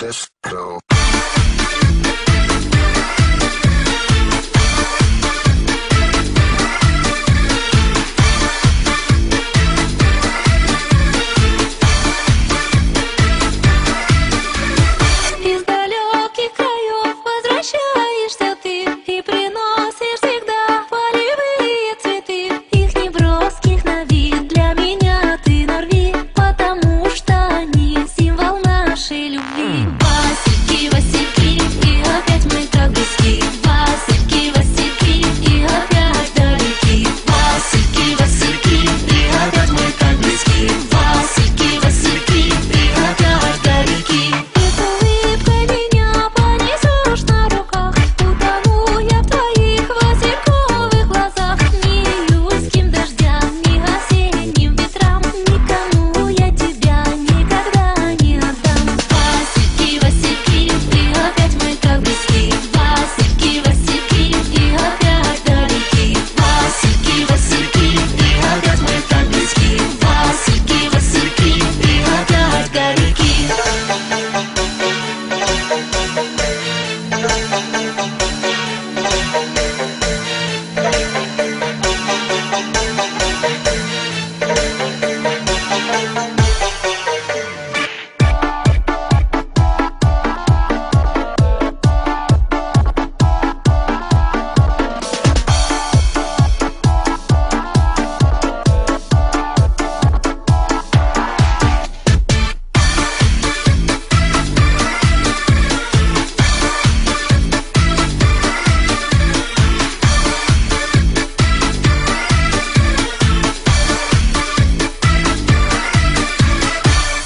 Let's go. Из далеких краев возвращаешься ты и приносишь всегда полевые цветы. Их неброских на вид для меня ты нарви, потому что они символ нашей любви. Васильки, Васильки, и опять мы так близки. Васильки, Васильки, и опять далеки. Васильки, Васильки, и опять мы так близки. Васильки, Васильки, и опять далеки. И с улыбкой меня понесешь на руках, утону я в твоих васильковых глазах. Ни июльским дождям, ни осенним ветрам, никому я тебя никогда не отдам. Васильки, Васильки, и опять мы так близки. Васильки, Васильки, и опять далеки. Васильки, Васильки, и опять мы так близки. Васильки, Васильки, и опять далеки.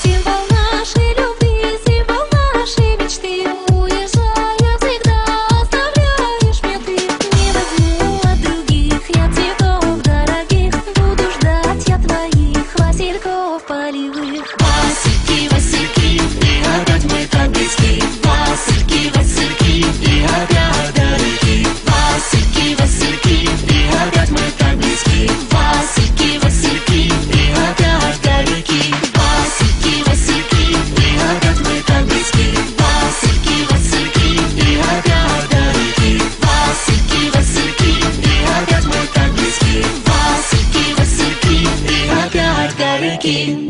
Символ нашей любви, символ нашей мечты. Уезжая всегда, оставляешь мне ты. Не возьму от других я цветов дорогих, буду ждать я твоих васильков полевых. Васильки, Васильки, и опять мы так близки. Васильки, Васильки, и опять далеки. Васильки, Васильки, и опять мы так близки. Васильки, Васильки, и опять далеки. Васильки, Васильки, и опять мы так близки. Васильки, Васильки, и опять далеки. Васильки, Васильки, и опять мы так близки. Васильки, Васильки, и опять далеки.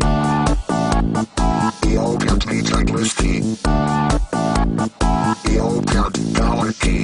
И опять мы так близки. И опять далеки.